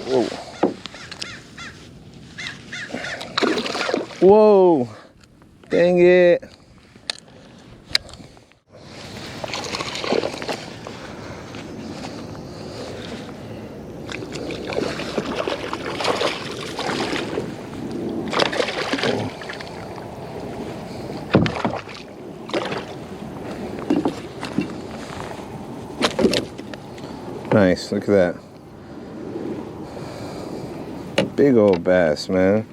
Whoa. Whoa. Dang it. Nice, look at that. Big old bass, man.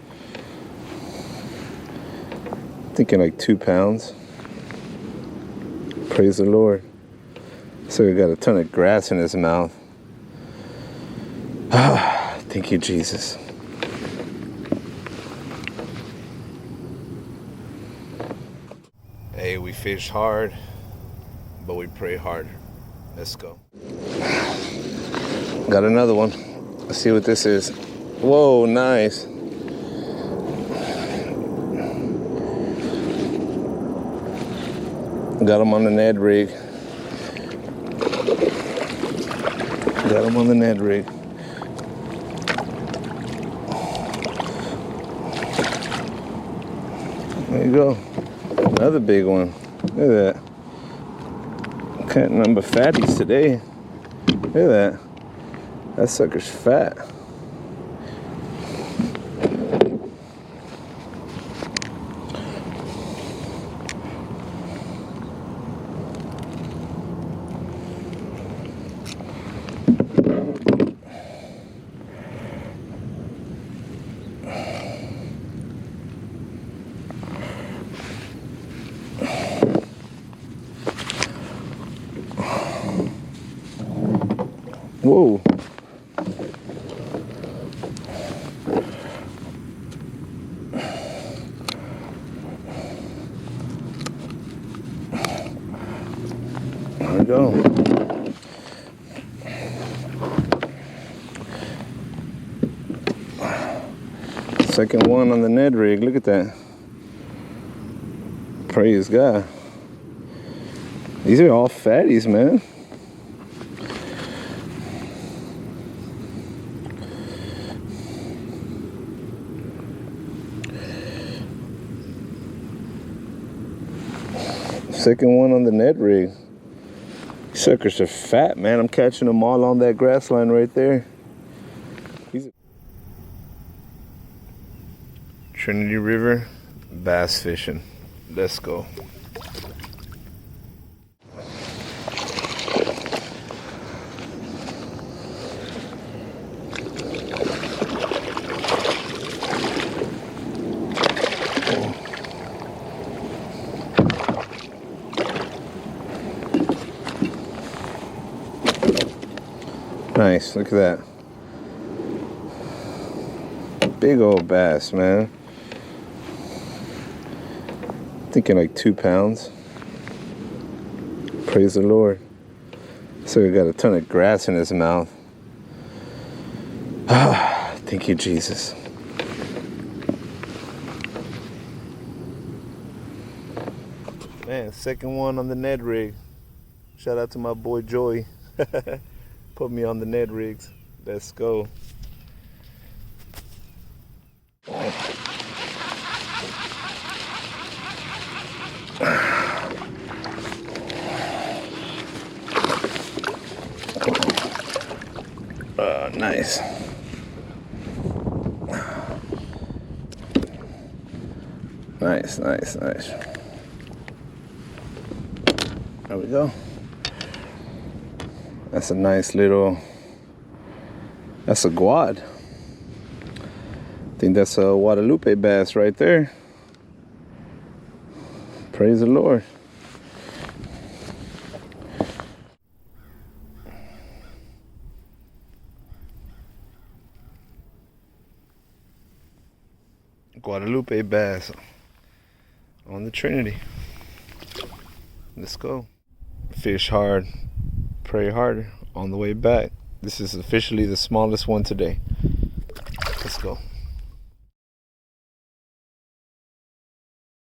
Thinking like 2 pounds. Praise the Lord. So he got a ton of grass in his mouth. Thank you, Jesus. Hey, we fish hard, but we pray harder. Let's go. Got another one. Let's see what this is. Whoa, nice. Got him on the Ned rig. Got him on the Ned rig. There you go. Another big one. Look at that. Can't number fatties today. Look at that. That sucker's fat. Whoa. There we go. Second one on the Ned rig. Look at that. Praise God. These are all fatties, man. Second one on the Ned rig. These suckers are fat, man. I'm catching them all on that grass line right there. Trinity River bass fishing. Let's go. Nice, look at that. Big old bass, man. Thinking like 2 pounds. Praise the Lord. So he got a ton of grass in his mouth. Thank you, Jesus. Man, second one on the Ned rig. Shout out to my boy Joey. Put me on the Ned rigs. Let's go. Nice. Nice, nice, nice. There we go. That's a nice little, that's a guad. I think that's a Guadalupe bass right there. Praise the Lord. Guadalupe bass on the Trinity. Let's go. Fish hard, pray harder on the way back. This is officially the smallest one today. Let's go.